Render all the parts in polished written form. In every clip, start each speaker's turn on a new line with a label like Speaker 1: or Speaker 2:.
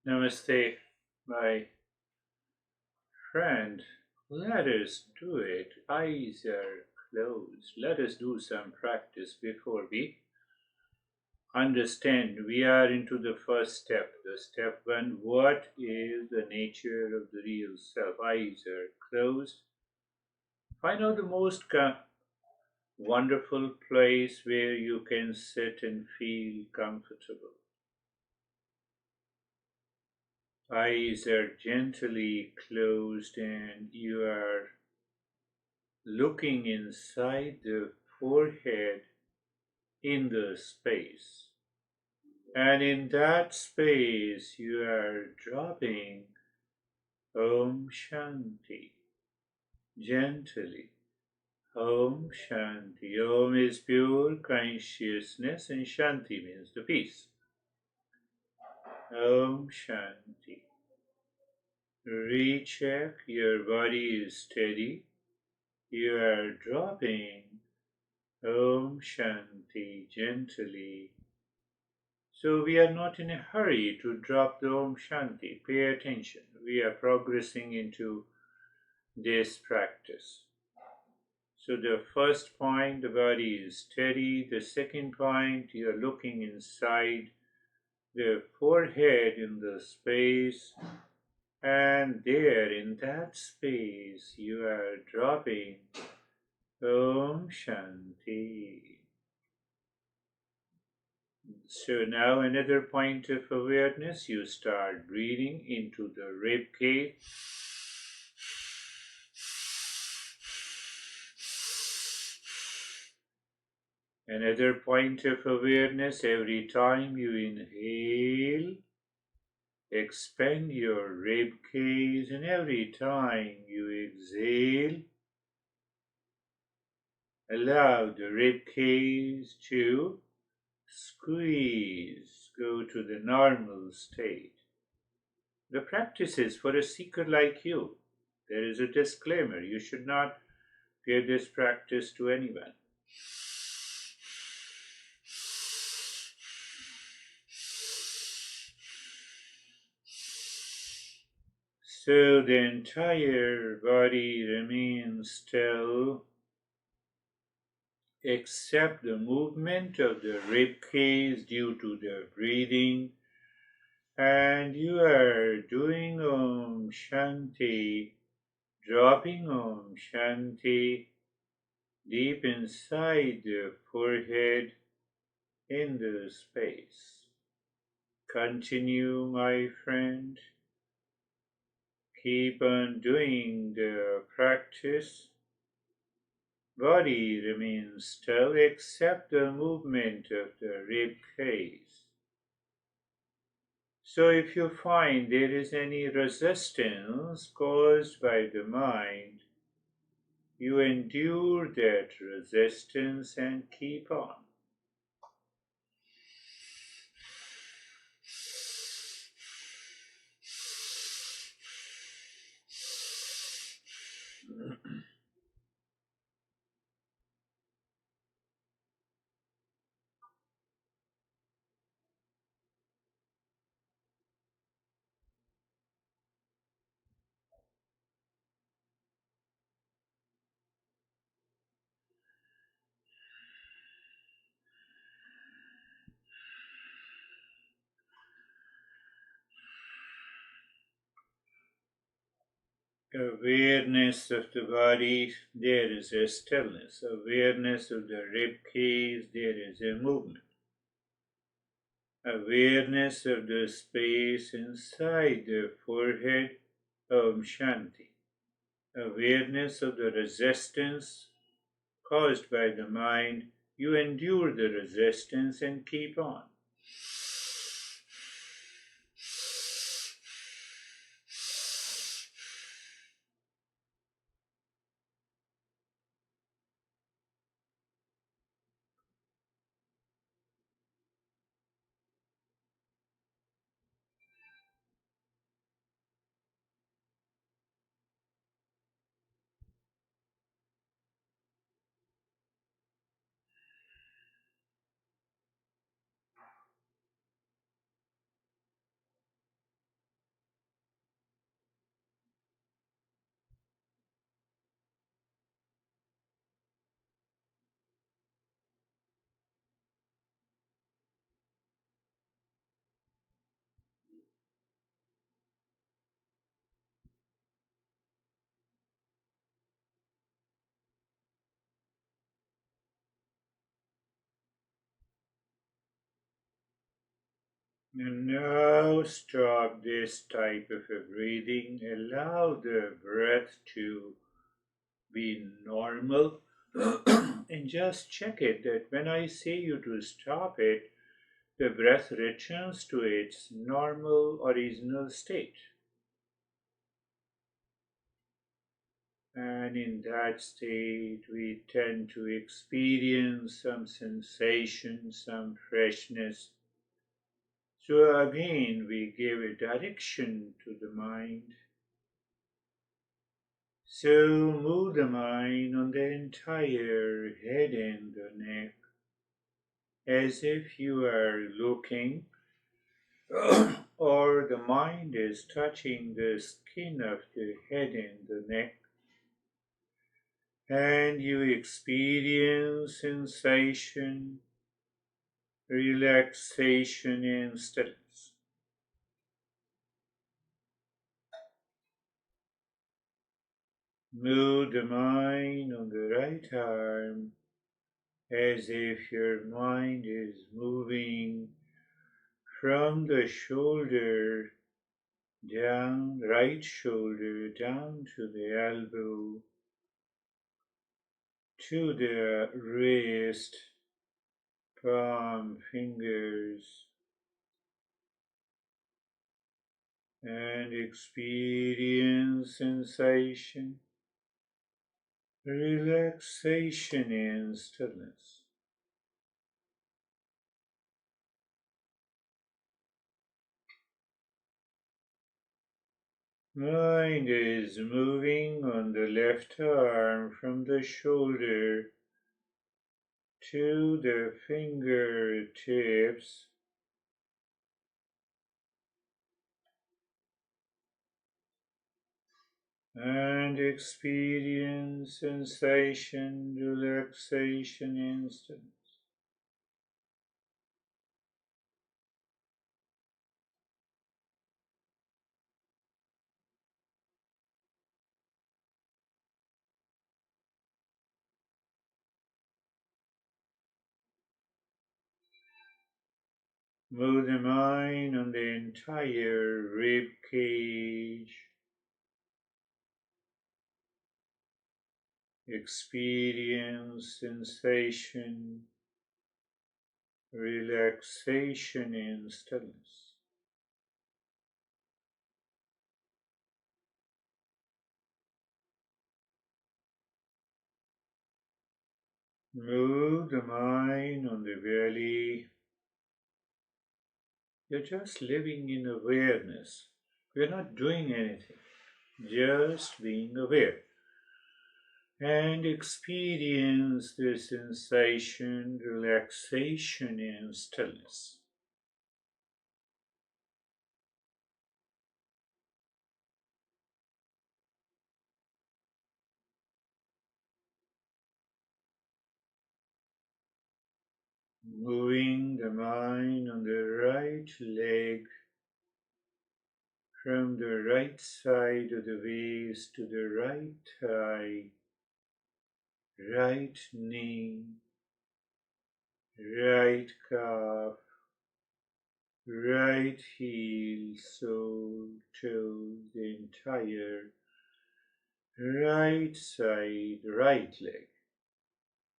Speaker 1: Namaste, my friend. Let us do it. Eyes are closed. Let us do some practice before we understand. We are into the first step. The step one, what is the nature of the real self? Eyes are closed. Find out the most wonderful place where you can sit and feel comfortable. Eyes are gently closed and you are looking inside the forehead in the space. And in that space, you are dropping Om Shanti gently. Om Shanti. Om is pure consciousness, and Shanti means the peace. Om Shanti. Recheck, your body is steady. You are dropping Om Shanti gently. So we are not in a hurry to drop the Om Shanti. Pay attention. We are progressing into this practice. So the first point, the body is steady. The second point, you are looking inside the forehead in the space. And there in that space, you are dropping Om Shanti. So now another point of awareness, you start breathing into the rib cage. Another point of awareness, every time you inhale, expand your rib cage, and every time you exhale, allow the rib cage to squeeze, go to the normal state. The practice is for a seeker like you. There is a disclaimer, you should not give this practice to anyone. So the entire body remains still except the movement of the rib cage due to the breathing, and you are doing Om Shanti, dropping Om Shanti deep inside the forehead in the space. Continue, my friend. Keep on doing the practice. Body remains still except the movement of the rib cage. So if you find there is any resistance caused by the mind, you endure that resistance and keep on. Awareness of the body, there is a stillness. Awareness of the rib cage, there is a movement. Awareness of the space inside the forehead, Om Shanti. Awareness of the resistance caused by the mind, you endure the resistance and keep on. And now stop this type of a breathing. Allow the breath to be normal. And just check it that when I say you to stop it, the breath returns to its normal original state. And in that state, we tend to experience some sensation, some freshness. So again, we give a direction to the mind. So move the mind on the entire head and the neck as if you are looking or the mind is touching the skin of the head and the neck, and you experience sensation, relaxation, and stillness. Move the mind on the right arm as if your mind is moving from the shoulder down, right shoulder down to the elbow, to the wrist, palm, fingers, and experience sensation, relaxation, and stillness. Mind is moving on the left arm from the shoulder to the fingertips, and experience sensation, relaxation, and stillness. Move the mind on the entire rib cage. Experience sensation, relaxation, and stillness. Move the mind on the belly. You're just living in awareness. We're not doing anything, just being aware. And experience the sensation, relaxation, and stillness. Moving the mind on the right leg from the right side of the waist to the right thigh, right knee, right calf, right heel, sole, toes, the entire right side, right leg,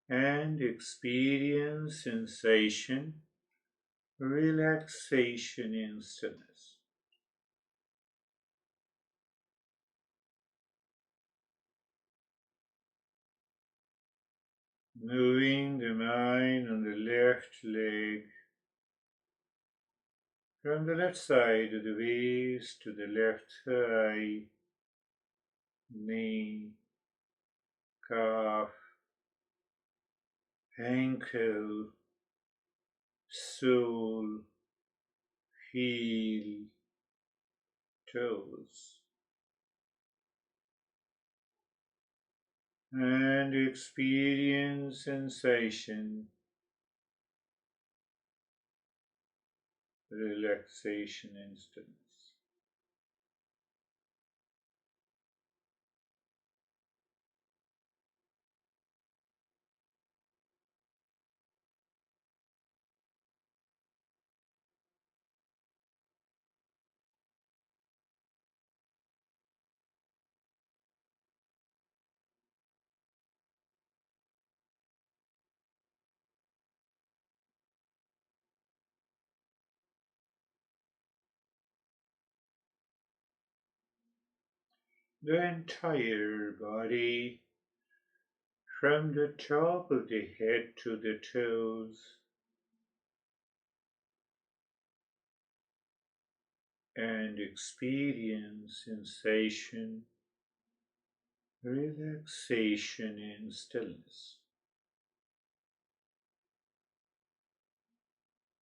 Speaker 1: and experience sensation, relaxation, and stillness. Moving the mind on the left leg from the left side of the waist to the left thigh, knee, calf, ankle, sole, heel, toes, and experience sensation, relaxation, and stillness. the entire body, from the top of the head to the toes, and experience sensation, relaxation, and stillness.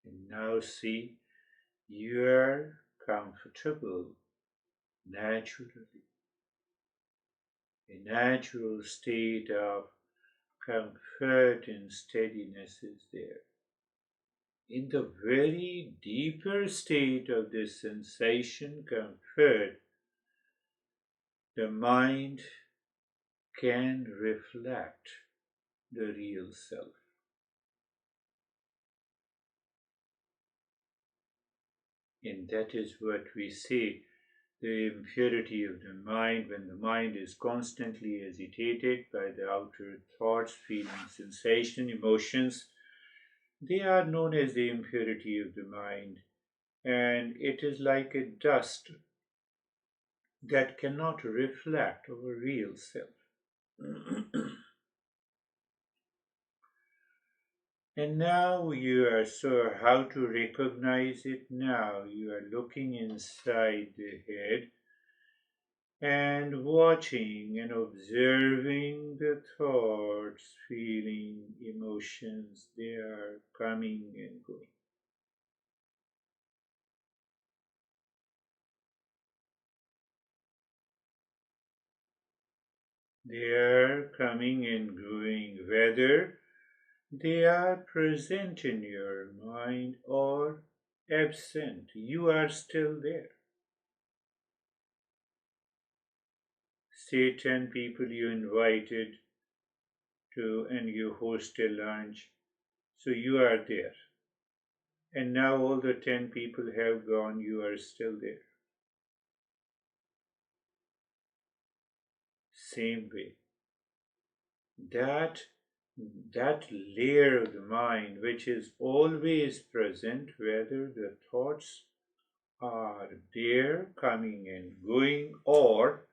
Speaker 1: And now see you are comfortable naturally. A natural state of comfort and steadiness is there. In the very deeper state of this sensation, comfort, the mind can reflect the real self. And that is what we say, the impurity of the mind, when the mind is constantly agitated by the outer thoughts, feelings, sensation, emotions. They are known as the impurity of the mind, and it is like a dust that cannot reflect our real self. And now you are sure how to recognize it. Now you are looking inside the head and watching and observing the thoughts, feeling, emotions. They are coming and going. They are coming and going, whether they are present in your mind or absent. You are still there. Say 10 people you invited to and you host a lunch. So you are there. And now all the 10 people have gone, you are still there. Same way. That that layer of the mind which is always present, whether the thoughts are there coming and going or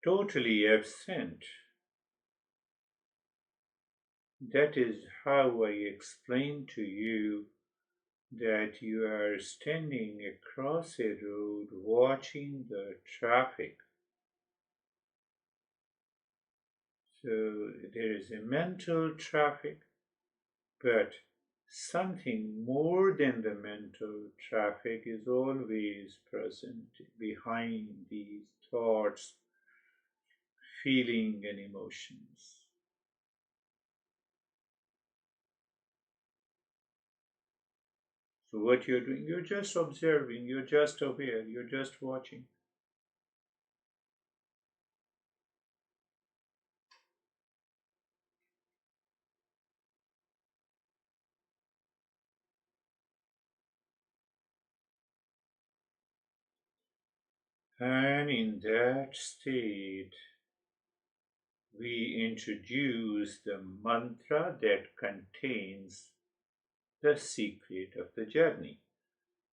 Speaker 1: totally absent. That is how I explain to you that you are standing across a road watching the traffic. So there is a mental traffic, but something more than the mental traffic is always present behind these thoughts, feeling, and emotions. So, what you're doing, you're just observing, you're just aware, you're just watching. And in that state, we introduce the mantra that contains the secret of the journey.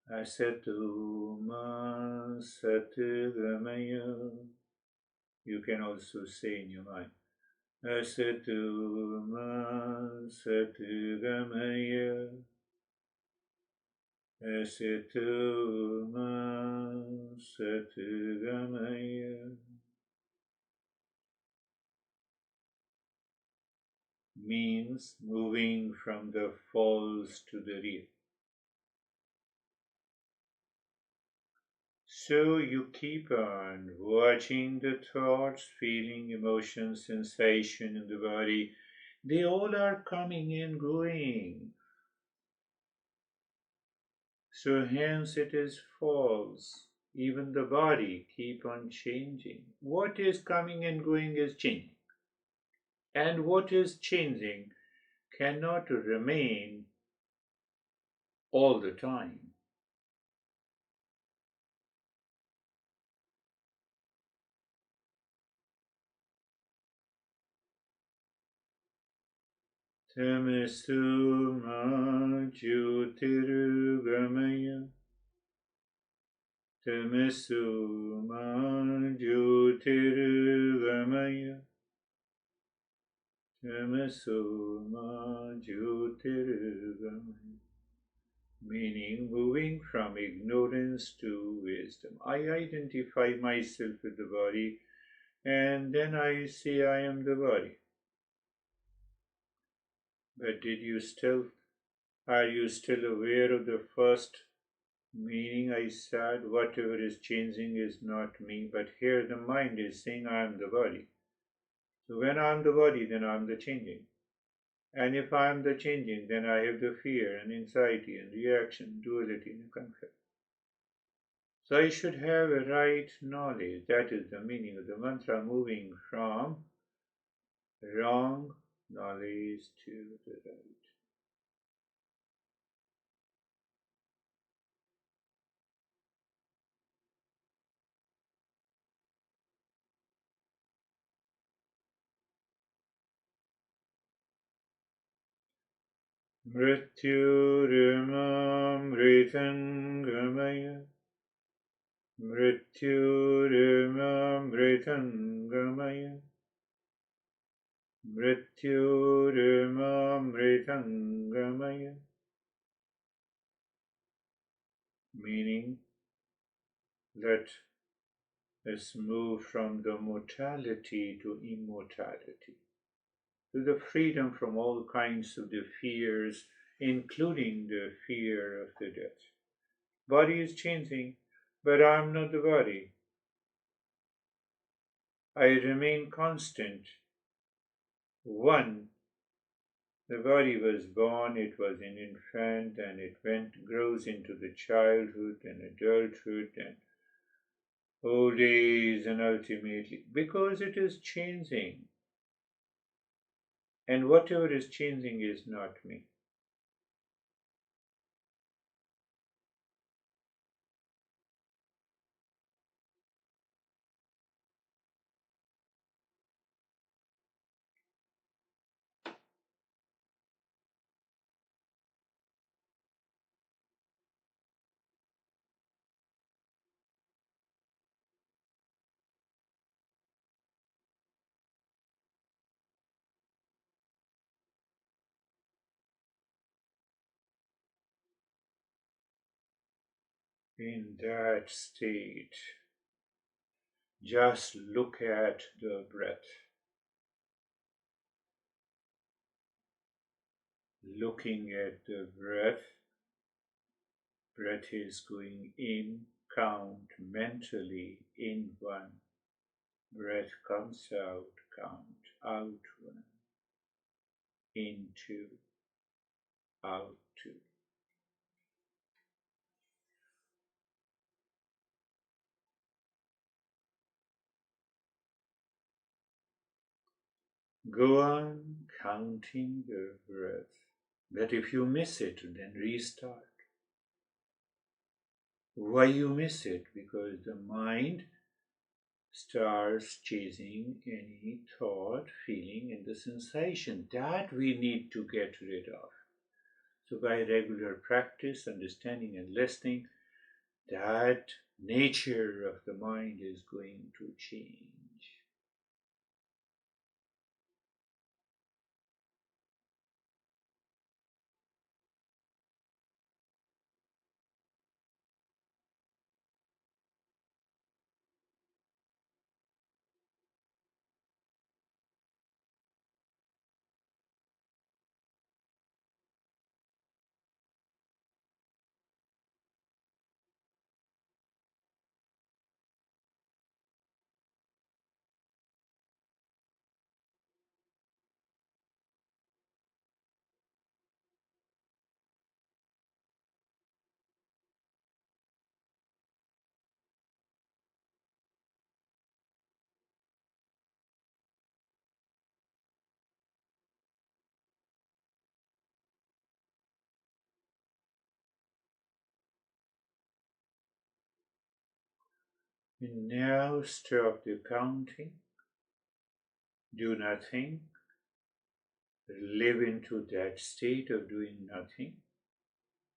Speaker 1: Asatu ma satu gamaya. You can also say in your mind, Asatu ma satu gamaya. Asatu ma satu gamaya. Means moving from the false to the real. So you keep on watching the thoughts, feeling, emotions, sensation in the body. They all are coming and going. So hence it is false. Even the body keep on changing. What is coming and going is changing. And what is changing cannot remain all the time. Tamasu ma jyotirugamaya. Tamasu ma jyotirgamaya. Tamasu ma jyotirgamaya. Meaning moving from ignorance to wisdom. I identify myself with the body and then I say I am the body. But are you still aware of the first meaning I said? Whatever is changing is not me, but here the mind is saying I am the body. So when I am the body, then I am the changing. And if I am the changing, then I have the fear and anxiety and reaction, duality and conflict. So I should have a right knowledge. That is the meaning of the mantra, moving from wrong knowledge to the right. Mrityurmamritangamaya. Mrityurmamritangamaya. Mrityurmamritangamaya. Meaning, let us move from the mortality to immortality, to the freedom from all kinds of the fears, including the fear of the death. Body is changing, but I am not the body. I remain constant. One, the body was born, it was an infant, and it grows into the childhood and adulthood and old age, and ultimately, because it is changing. And whatever is changing is not me. In that state, just look at the breath. Looking at the breath, breath is going in, count mentally in one. Breath comes out, count out one, in two, out two. Go on counting the breath. But if you miss it, then restart. Why you miss it? Because the mind starts chasing any thought, feeling, and the sensation that we need to get rid of. So, by regular practice, understanding, and listening, that nature of the mind is going to change. And now stop the counting, do nothing, live into that state of doing nothing,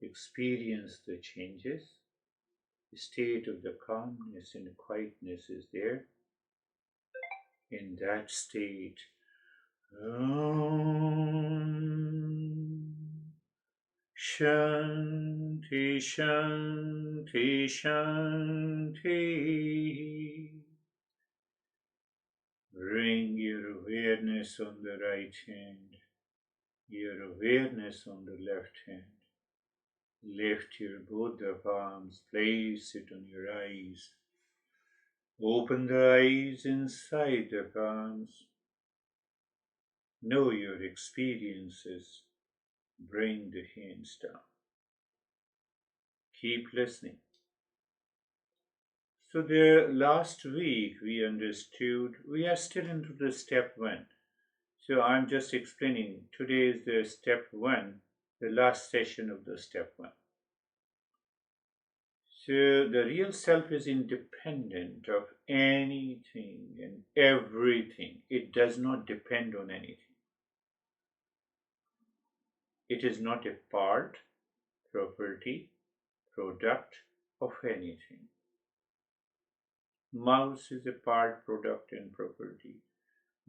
Speaker 1: experience the changes, state of the calmness and quietness is there. In that state, Om Shanti Shanti Shanti. Bring your awareness on the right hand, your awareness on the left hand. Lift your both the palms, place it on your eyes. Open the eyes inside the palms. Know your experiences. Bring the hands down. Keep listening. So the last week we understood, we are still into the step one. So I'm just explaining, today is the step one, the last session of the step one. So the real self is independent of anything and everything. It does not depend on anything. It is not a part, property, product of anything. Mouse is a part, product, and property.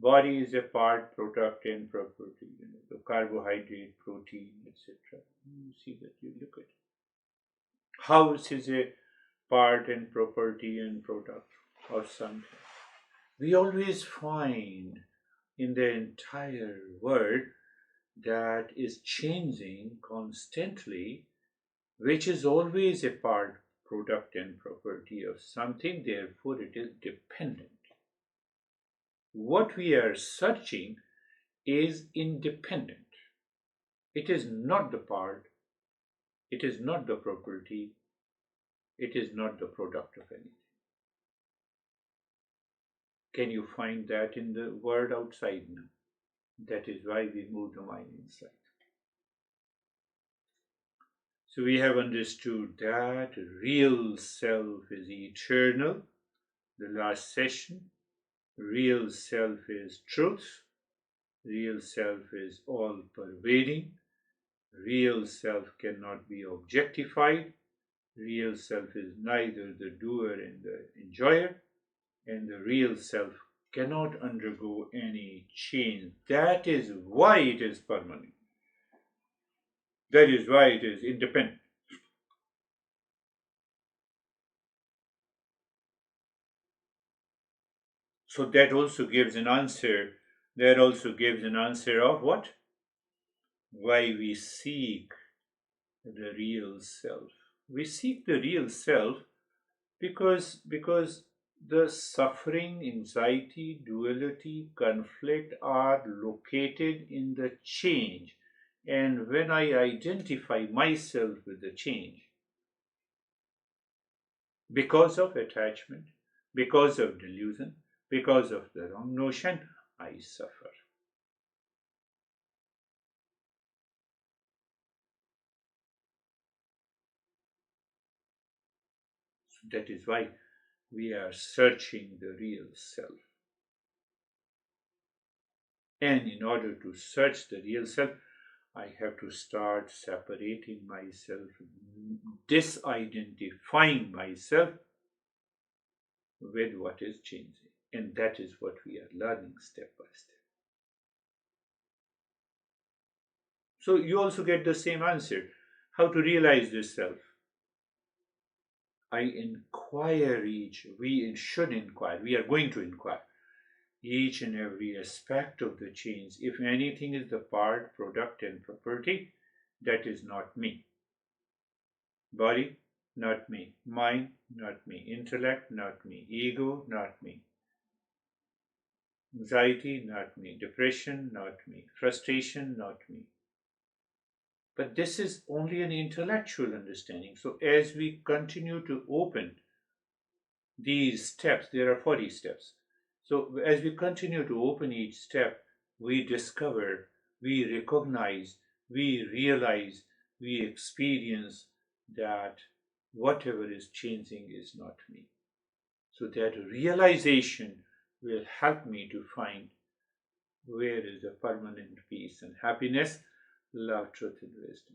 Speaker 1: Body is a part, product, and property. The carbohydrate, protein, etc. You see that, you look at it. House is a part and property and product of something. We always find in the entire world that is changing constantly, which is always a part, product, and property of something, therefore it is dependent. What we are searching is independent. It is not the part, it is not the property, it is not the product of anything. Can you find that in the world outside now? That is why we move the mind inside. So we have understood that real self is eternal. The last session, real self is truth. Real self is all pervading. Real self cannot be objectified. Real self is neither the doer and the enjoyer. And the real self cannot undergo any change. That is why it is permanent. That is why it is independent. So that also gives an answer. That also gives an answer of what? Why we seek the real self. We seek the real self because the suffering, anxiety, duality, conflict are located in the change. And when I identify myself with the change, because of attachment, because of delusion, because of the wrong notion, I suffer. So that is why we are searching the real self. And in order to search the real self, I have to start separating myself, disidentifying myself with what is changing. And that is what we are learning step by step. So you also get the same answer. How to realize this self? I inquire each, we should inquire, we are going to inquire each and every aspect of the change. If anything is the part, product, and property, that is not me. Body, not me. Mind, not me. Intellect, not me. Ego, not me. Anxiety, not me. Depression, not me. Frustration, not me. But this is only an intellectual understanding. So as we continue to open these steps, there are 40 steps. So as we continue to open each step, we discover, we recognize, we realize, we experience that whatever is changing is not me. So that realization will help me to find where is the permanent peace and happiness, love, truth, and wisdom.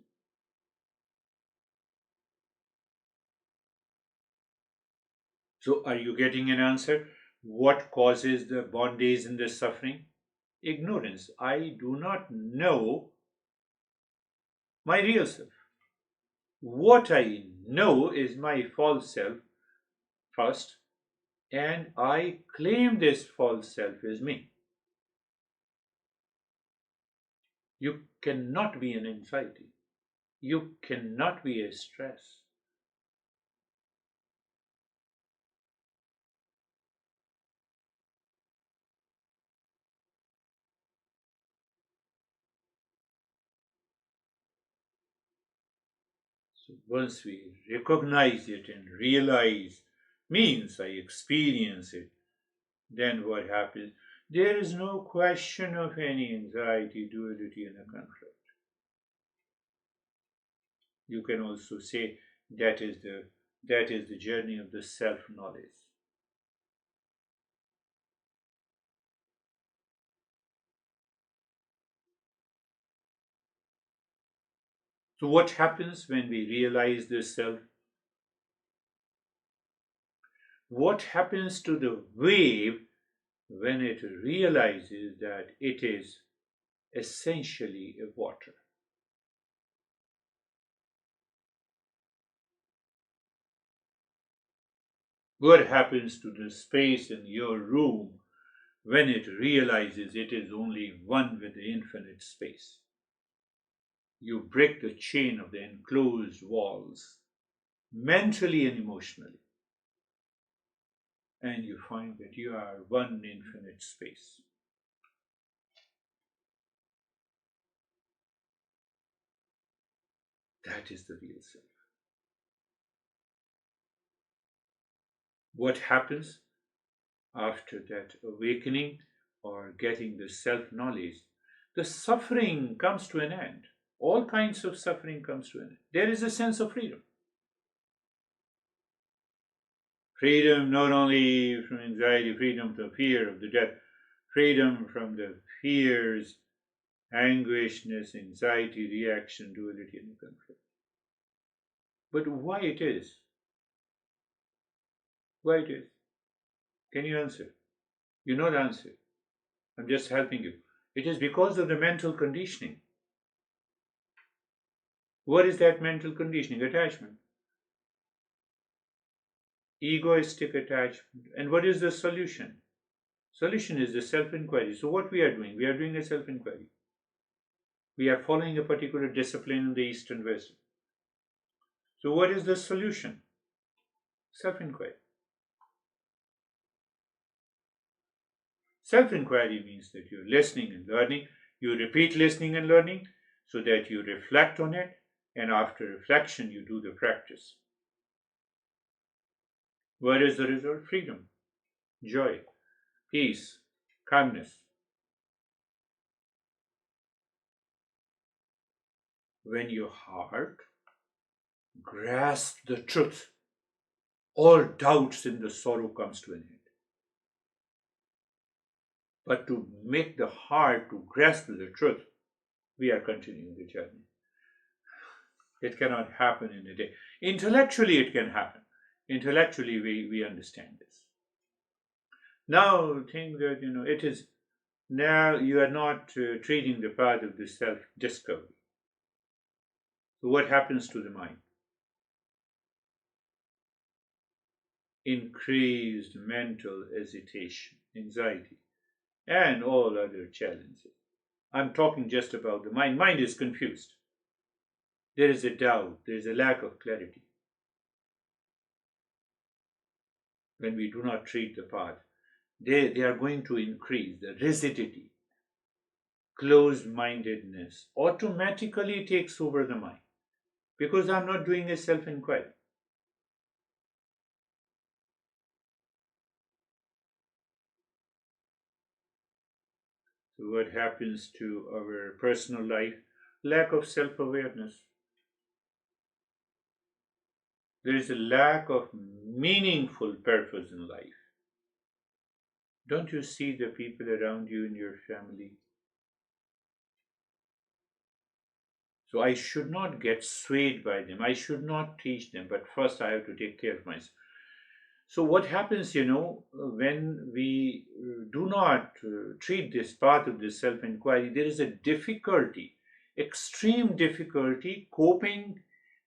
Speaker 1: So, are you getting an answer? What causes the bondage and the suffering? Ignorance. I do not know my real self. What I know is my false self first, and I claim this false self as me. You cannot be an anxiety. You cannot be a stress. So once we recognize it and realize, means I experience it, then what happens? There is no question of any anxiety, duality, and a conflict. You can also say that is the journey of the self-knowledge. So what happens when we realize this self? What happens to the wave when it realizes that it is essentially a water? What happens to the space in your room when it realizes it is only one with the infinite space? You break the chain of the enclosed walls, mentally and emotionally, and you find that you are one infinite space. That is the real self. What happens after that awakening or getting the self knowledge? The suffering comes to an end. All kinds of suffering comes to an end. There is a sense of freedom. Freedom not only from anxiety, freedom from fear of the death, freedom from the fears, anguishness, anxiety, reaction, duality, and conflict. But why it is? Why it is? Can you answer? You know the answer. I'm just helping you. It is because of the mental conditioning. What is that mental conditioning? Attachment. Egoistic attachment. And what is the solution? Solution is the self-inquiry. So what we are doing? We are doing a self-inquiry. We are following a particular discipline in the East and West. So what is the solution? Self-inquiry. Self-inquiry means that you're listening and learning. You repeat listening and learning so that you reflect on it, and after reflection you do the practice. What is the result? Freedom, joy, peace, calmness. When your heart grasps the truth, all doubts in the sorrow comes to an end. But to make the heart to grasp the truth, we are continuing the journey. It cannot happen in a day. Intellectually, it can happen. Intellectually, we understand this. Now, think that it is now you are not treating the path of the self-discovery. So, what happens to the mind? Increased mental hesitation, anxiety, and all other challenges. I'm talking just about the mind. Mind is confused. There is a doubt, there is a lack of clarity when we do not treat the path. They are going to increase the rigidity, closed mindedness automatically takes over the mind because I'm not doing a self inquiry. So, what happens to our personal life? Lack of self awareness. There is a lack of meaningful purpose in life. Don't you see the people around you in your family? So I should not get swayed by them. I should not teach them, but first I have to take care of myself. So, what happens, when we do not treat this path of this self inquiry, there is a difficulty, extreme difficulty coping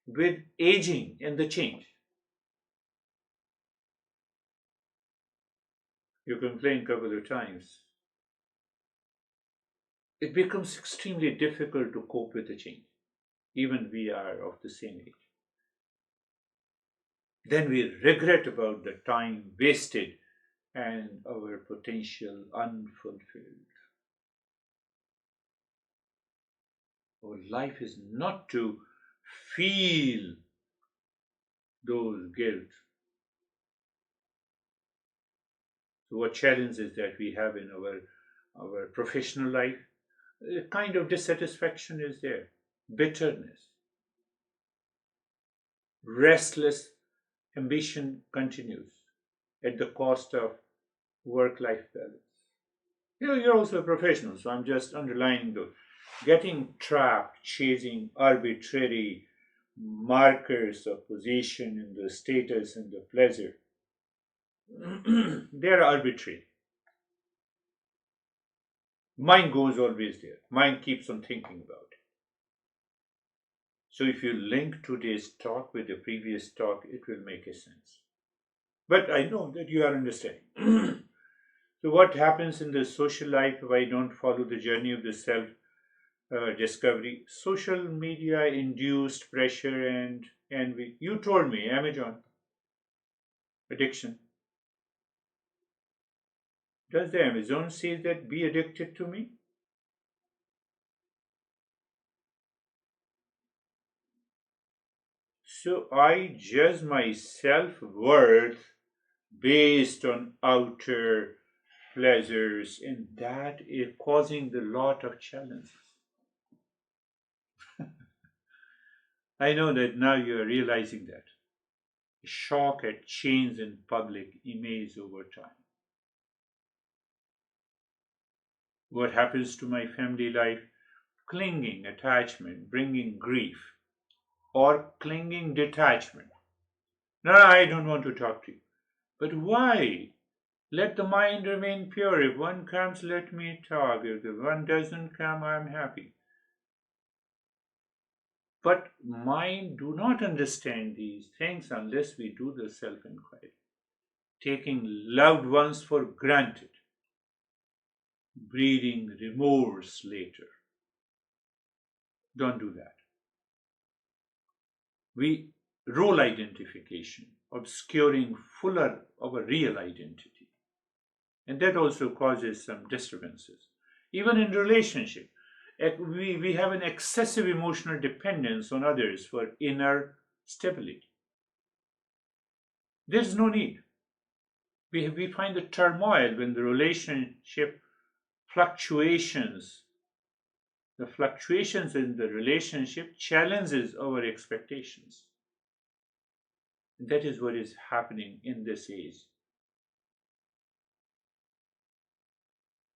Speaker 1: with aging and the change. You complain a couple of times. It becomes extremely difficult to cope with the change, even we are of the same age. Then we regret about the time wasted and our potential unfulfilled. Our life is not to feel those guilt. So, what challenges that we have in our professional life? A kind of dissatisfaction is there, bitterness, restless ambition continues at the cost of work-life balance. You're also a professional, so I'm just underlining those. Getting trapped, chasing arbitrary markers of position in the status and the pleasure. They're arbitrary. Mind goes always there. Mind keeps on thinking about it. So if you link today's talk with the previous talk, it will make a sense. But I know that you are understanding. So what happens in the social life if I don't follow the journey of the self discovery? Social media induced pressure and envy. You told me Amazon addiction. Does the Amazon say that be addicted to me? So I judge my self worth based on outer pleasures, and that is causing a lot of challenges. I know that now you are realizing that. Shock at change in public image over time. What happens to my family life? Clinging attachment, bringing grief, or clinging detachment. No, I don't want to talk to you. But why? Let the mind remain pure. If one comes, let me talk. If the one doesn't come, I'm happy. But mind do not understand these things unless we do the self-inquiry. Taking loved ones for granted, breeding remorse later. Don't do that. We role identification, obscuring fuller of a real identity. And that also causes some disturbances. Even in relationship, we have an excessive emotional dependence on others for inner stability. There's no need. We find the turmoil when the relationship fluctuations, the fluctuations in the relationship challenges our expectations. That is what is happening in this age.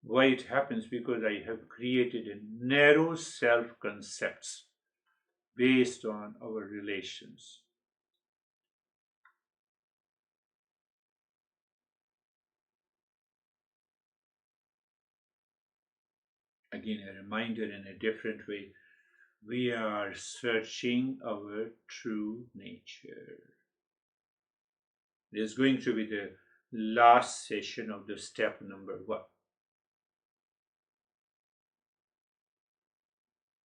Speaker 1: Why it happens? Because I have created a narrow self concepts based on our relations. Again, a reminder in a different way. We are searching our true nature. This is going to be the last session of the step number 1.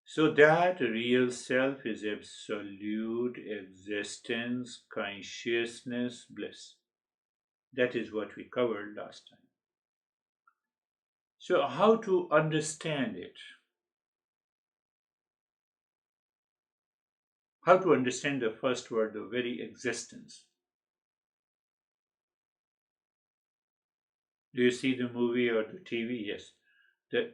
Speaker 1: So that real self is absolute existence, consciousness, bliss. That is what we covered last time. So, how to understand it? How to understand the first word, the very existence? Do you see the movie or the TV? Yes. The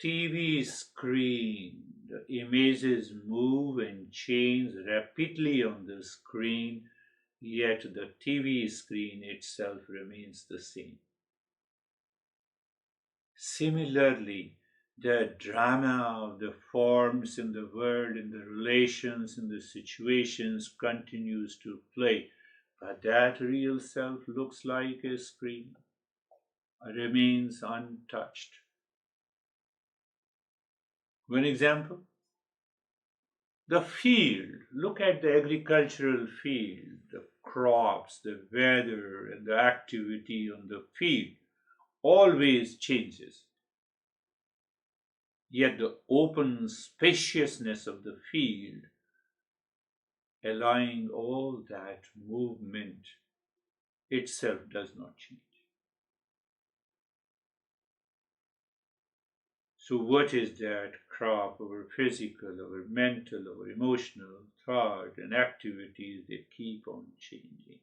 Speaker 1: TV screen, the images move and change rapidly on the screen, yet the TV screen itself remains the same. Similarly, the drama of the forms in the world, in the relations, in the situations continues to play, but that real self looks like a screen, remains untouched. One example, the field. Look at the agricultural field, the crops, the weather, and the activity on the field always changes. Yet the open spaciousness of the field, allowing all that movement, itself does not change. So, what is that crop? Our physical, our mental, our emotional thought and activities, they keep on changing.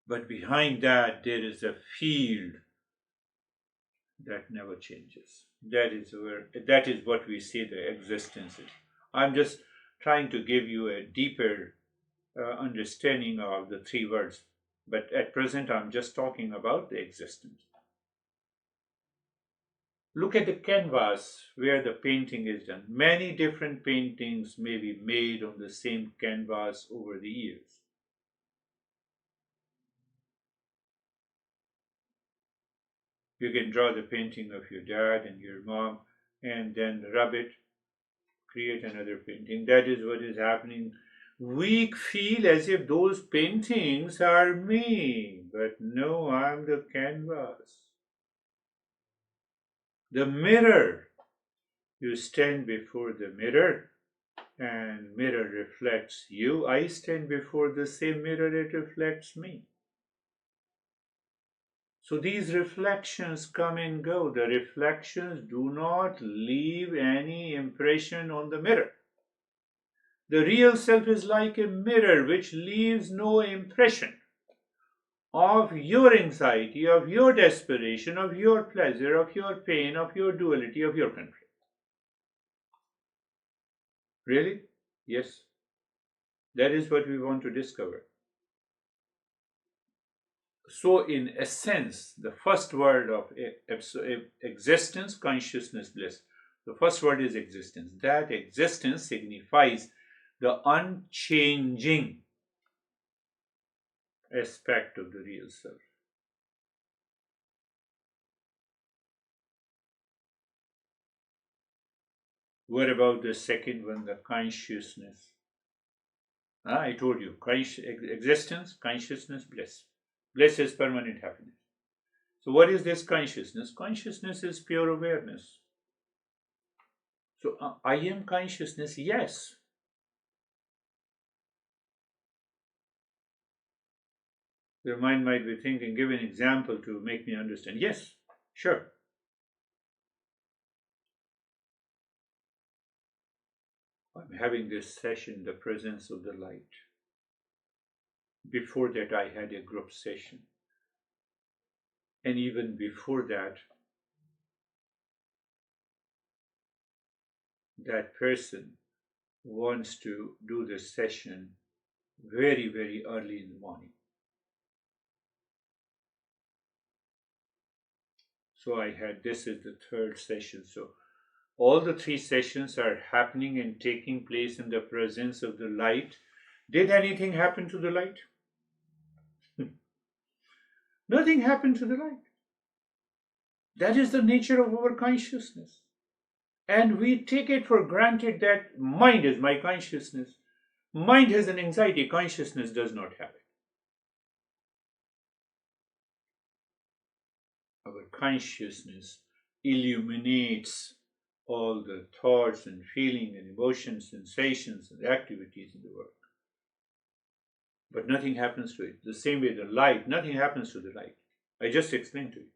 Speaker 1: But behind that, there is a field that never changes. That is what we say the existence is. I'm just trying to give you a deeper understanding of the three words, but at present I'm just talking about the existence. Look at the canvas where the painting is done. Many different paintings may be made on the same canvas over the years. You can draw the painting of your dad and your mom and then rub it, create another painting. That is what is happening. We feel as if those paintings are me, but no, I'm the canvas. The mirror. You stand before the mirror and mirror reflects you. I stand before the same mirror, it reflects me. So these reflections come and go. The reflections do not leave any impression on the mirror. The real self is like a mirror which leaves no impression of your anxiety, of your desperation, of your pleasure, of your pain, of your duality, of your conflict. Really? Yes. That is what we want to discover. So, in essence, the first word of existence, consciousness, bliss. The first word is existence. That existence signifies the unchanging aspect of the real self. What about the second one, the consciousness? I told you, existence, consciousness, bliss. Bliss is permanent happiness. So, what is this consciousness? Consciousness is pure awareness. So, I am consciousness, yes. Your mind might be thinking, give an example to make me understand. Yes, sure. I'm having this session in the presence of the light. Before that, I had a group session. And even before that, that person wants to do the session very, very early in the morning. So I had, this is the third session. So all the three sessions are happening and taking place in the presence of the light. Did anything happen to the light? Nothing happened to the light. That is the nature of our consciousness. And we take it for granted that mind is my consciousness. Mind has an anxiety, consciousness does not have it. Our consciousness illuminates all the thoughts and feelings and emotions, sensations and activities in the world. But nothing happens to it. The same way the light, nothing happens to the light. I just explained to you.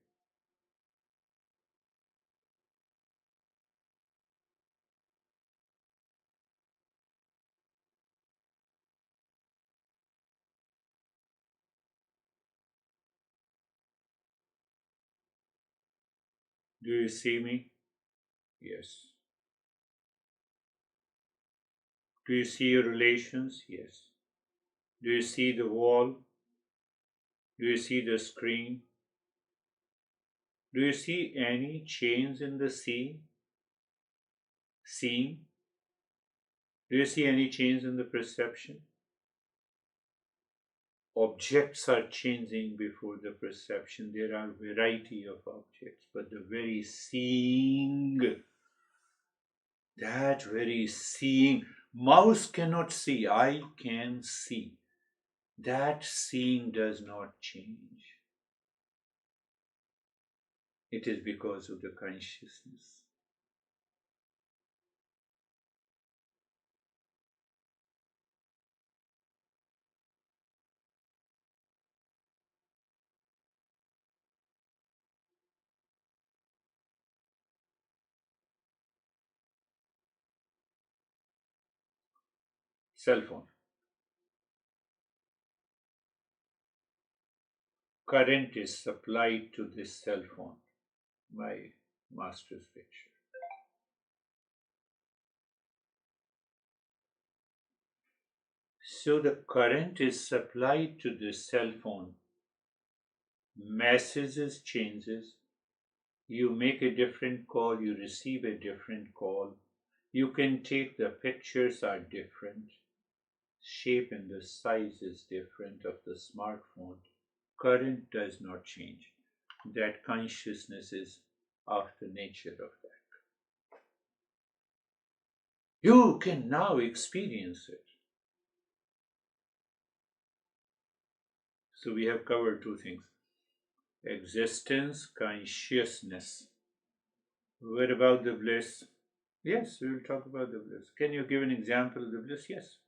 Speaker 1: Do you see me? Yes. Do you see your relations? Yes. Do you see the wall? Do you see the screen? Do you see any change in the scene? Seeing? Do you see any change in the perception? Objects are changing before the perception. There are variety of objects, but the very seeing, that very seeing, mouse cannot see, I can see. That seeing does not change. It is because of the consciousness. Cell phone. Current is supplied to this cell phone by master's picture. So the current is supplied to the cell phone. Messages changes. You make a different call, you receive a different call. You can take the pictures are different. Shape and the size is different of the smartphone. Current does not change. That consciousness is of the nature of that. You can now experience it. So we have covered two things: existence, consciousness. What about the bliss? Yes, we will talk about the bliss. Can you give an example of the bliss? Yes.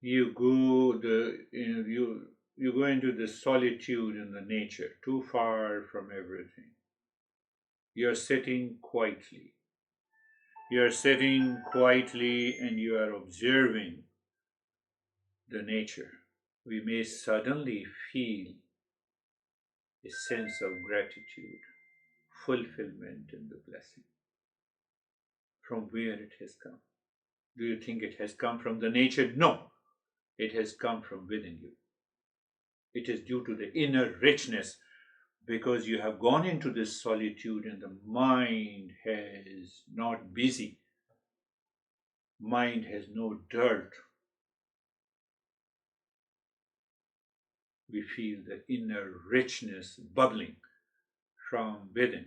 Speaker 1: You go into the solitude in the nature, too far from everything. You're sitting quietly. You're sitting quietly and you are observing the nature. We may suddenly feel a sense of gratitude, fulfillment in the blessing. From where it has come? Do you think it has come from the nature? No, it has come from within you. It is due to the inner richness, because you have gone into this solitude and the mind has not busy. Mind has no dirt. We feel the inner richness bubbling from within.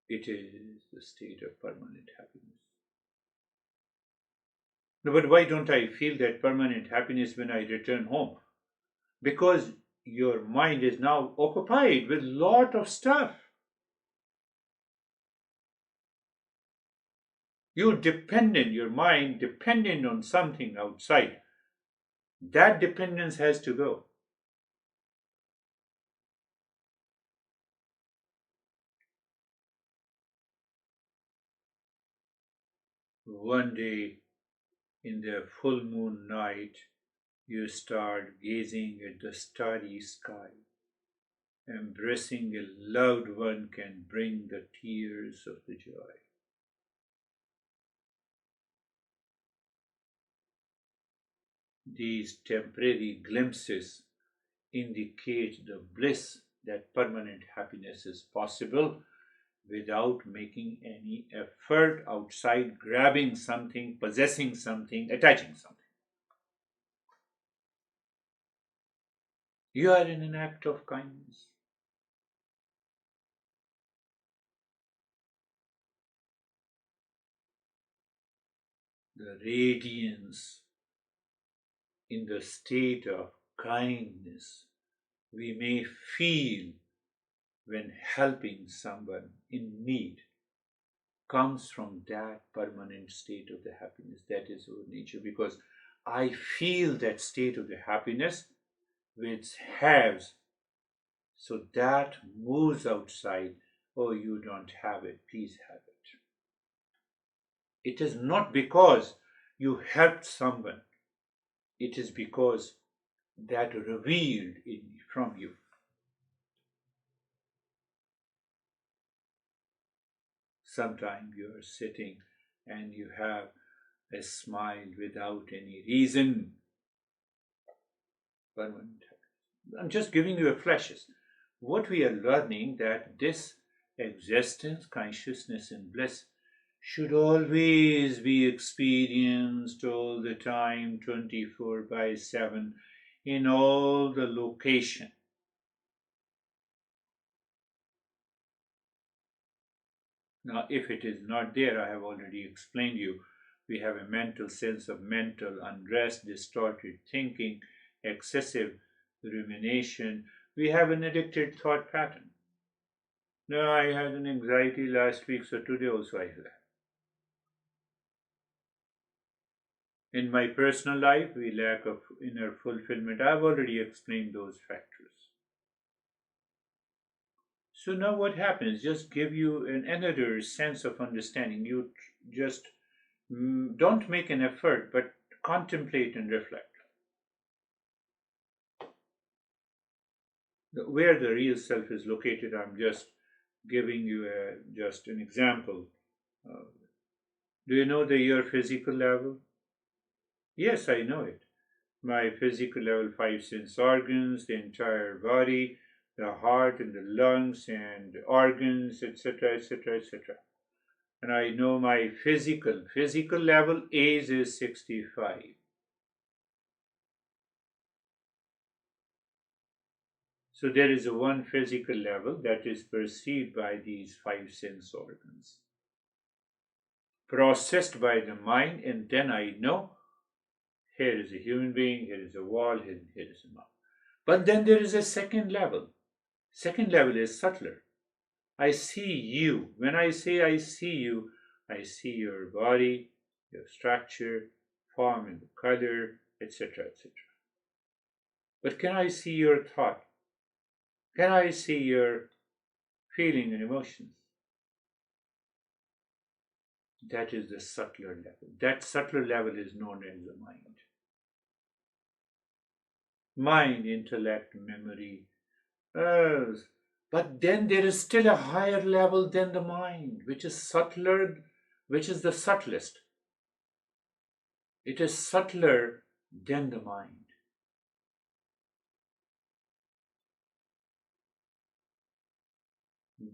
Speaker 1: It is the state of permanent happiness. No, but why don't I feel that permanent happiness when I return home? Because your mind is now occupied with lot of stuff. Your mind dependent on something outside. That dependence has to go. One day, in the full moon night, you start gazing at the starry sky. Embracing a loved one can bring the tears of the joy. These temporary glimpses indicate the bliss that permanent happiness is possible without making any effort outside grabbing something, possessing something, attaching something. You are in an act of kindness. The radiance in the state of kindness we may feel when helping someone in need comes from that permanent state of the happiness. That is our nature, because I feel that state of the happiness which has, so that moves outside. Oh, you don't have it, please have it. It is not because you helped someone, it is because that revealed from you. Sometimes you are sitting and you have a smile without any reason. Permanent. I'm just giving you a flashes. What we are learning, that this existence, consciousness, and bliss should always be experienced all the time, 24 by 7, in all the location. Now, if it is not there, I have already explained you, we have a mental sense of mental unrest, distorted thinking, excessive rumination. We have an addicted thought pattern. No, I had an anxiety last week, so today also I have. In my personal life, we lack of inner fulfillment. I've already explained those factors. So now what happens? Just give you another sense of understanding. You just don't make an effort, but contemplate and reflect. Where the real self is located, I'm just giving you just an example. Uh, do you know your physical level? Yes, I know it. My physical level, five sense organs, the entire body, the heart and the lungs and organs, etc., etc., etc. And I know my physical level age is 65. So there is a one physical level that is perceived by these five sense organs, processed by the mind, and then I know here is a human being, here is a wall, here is a mouth. But then there is a second level. Second level is subtler. I see you. When I say I see you, I see your body, your structure, form and color, etc., etc. But can I see your thought? Can I see your feeling and emotions? That is the subtler level. That subtler level is known as the mind. Mind, intellect, memory. But then there is still a higher level than the mind, which is subtler, which is the subtlest. It is subtler than the mind.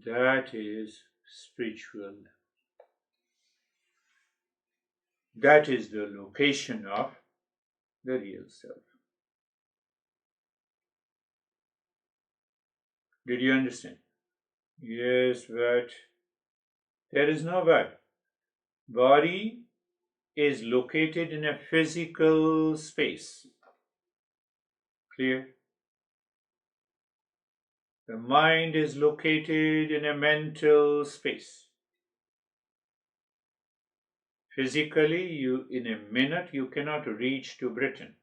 Speaker 1: That is spiritual. That is the location of the real self. Did you understand? Yes, but there is no but. Body is located in a physical space. Clear? The mind is located in a mental space. Physically, you in a minute you cannot reach to Britain.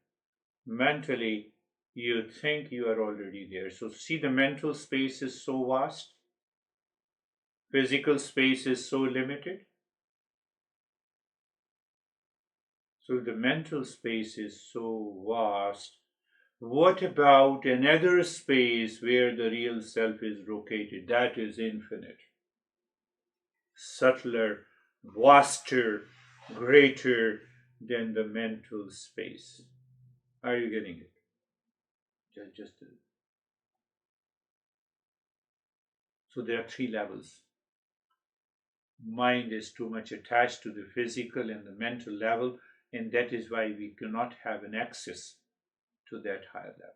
Speaker 1: Mentally, you think you are already there. So see, the mental space is so vast. Physical space is so limited. So the mental space is so vast. What about another space where the real self is located? That is infinite, subtler, vaster, greater than the mental space. Are you getting it? Just so there are three levels. Mind is too much attached to the physical and the mental level, and that is why we cannot have an access to that higher level.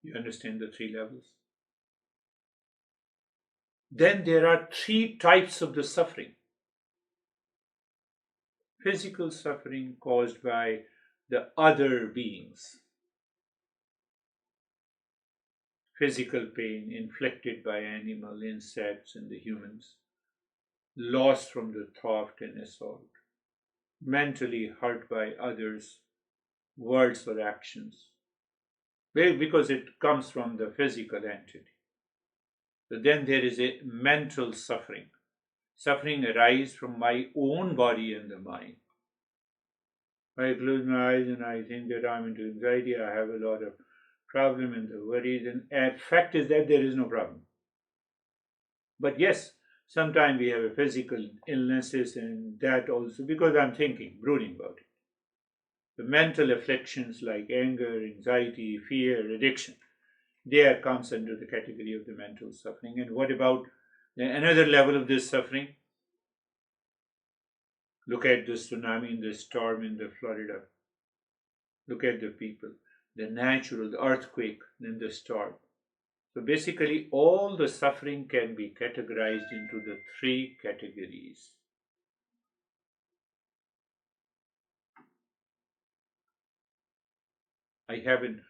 Speaker 1: You understand the three levels? Then there are three types of the suffering. Physical suffering caused by the other beings, physical pain inflicted by animal, insects, and the humans, loss from the theft and assault, mentally hurt by others, words or actions, because it comes from the physical entity. So then there is a mental suffering. Suffering arises from my own body and the mind. I close my eyes and I think that I'm into anxiety, I have a lot of problem and the worries, and fact is that there is no problem. But yes, sometimes we have a physical illnesses and that also because I'm thinking, brooding about it. The mental afflictions like anger, anxiety, fear, addiction, there comes under the category of the mental suffering. And what about another level of this suffering? Look at the tsunami and the storm in the Florida. Look at the people, the natural, the earthquake, then the storm. So basically, all the suffering can be categorized into the three categories. I have an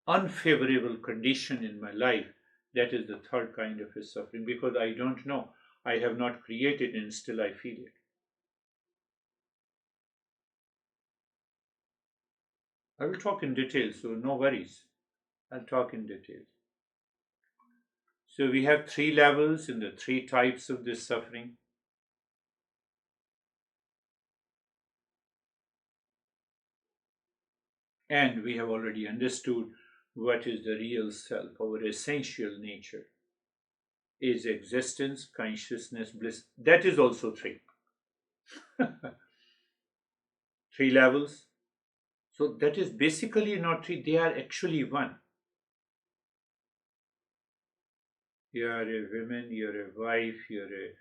Speaker 1: unfavorable condition in my life. That is the third kind of a suffering because I don't know. I have not created and still I feel it. I will talk in detail, so no worries. I'll talk in detail. So we have three levels in the three types of this suffering. And we have already understood what is the real self, our essential nature is existence, consciousness, bliss. That is also three. Three levels. So that is basically not three, they are actually one. You are a woman, you're a wife, you're a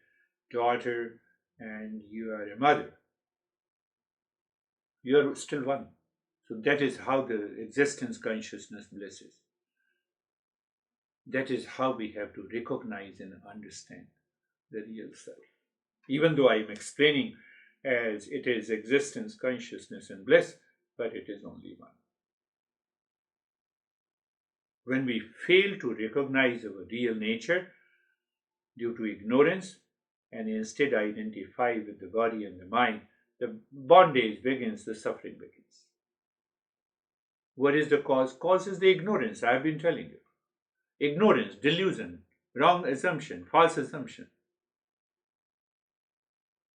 Speaker 1: daughter, and you are a mother. You are still one. So that is how the existence, consciousness, bliss is. That is how we have to recognize and understand the real self. Even though I am explaining as it is existence, consciousness, and bliss, but it is only one. When we fail to recognize our real nature due to ignorance and instead identify with the body and the mind, the bondage begins, the suffering begins. What is the cause? Cause is the ignorance, I have been telling you. Ignorance, delusion, wrong assumption, false assumption.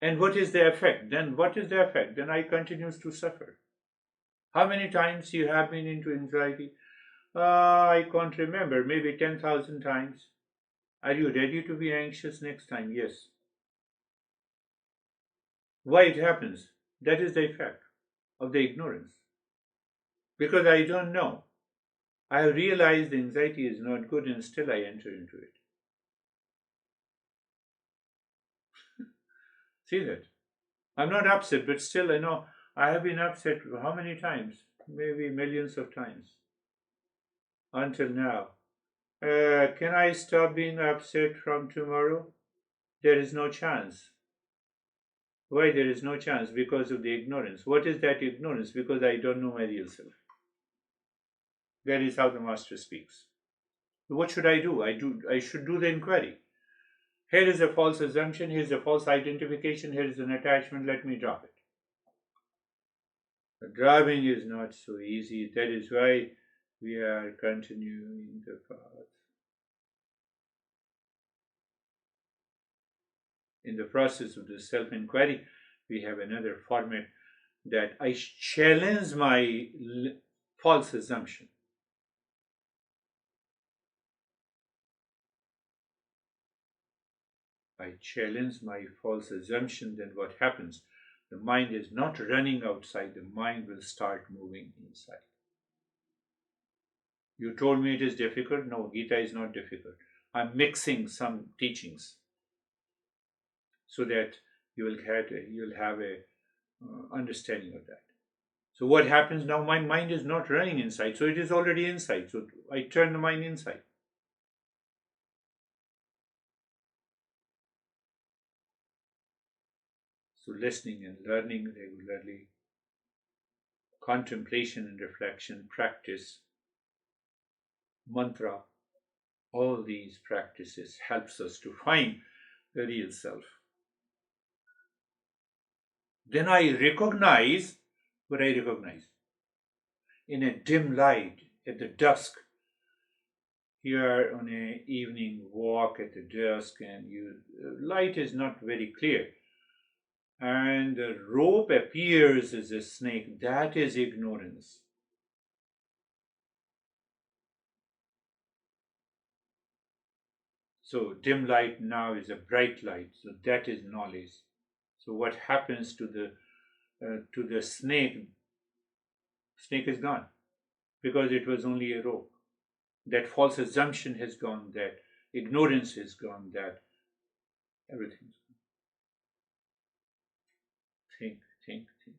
Speaker 1: And what is the effect? Then what is the effect? Then I continues to suffer. How many times you have been into anxiety? I can't remember, maybe 10,000 times. Are you ready to be anxious next time? Yes. Why it happens? That is the effect of the ignorance. Because I don't know. I have realized anxiety is not good and still I enter into it. See that? I'm not upset, but still I know I have been upset how many times? Maybe millions of times. Until now. Can I stop being upset from tomorrow? There is no chance. Why there is no chance? Because of the ignorance. What is that ignorance? Because I don't know my real self. That is how the master speaks. What should I do? I should do the inquiry. Here is a false assumption, here is a false identification, here is an attachment, let me drop it. But dropping is not so easy. That is why we are continuing the path. In the process of the self-inquiry, we have another format that I challenge my false assumption. I challenge my false assumption, then what happens? The mind is not running outside, the mind will start moving inside. You told me it is difficult. No, Gita is not difficult. I'm mixing some teachings so that you'll have a understanding of that. So what happens now? My mind is not running inside, so it is already inside. So I turn the mind inside. So listening and learning regularly, contemplation and reflection, practice, mantra, all these practices helps us to find the real self. Then I recognize what I recognize. In a dim light at the dusk, you are on a evening walk at the dusk and light is not very clear and the rope appears as a snake. That is ignorance. So dim light now is a bright light, so that is knowledge. So what happens to the snake? snake is gone because it was only a rope. That false assumption has gone, that ignorance is gone, that everything's gone. Think, think, think.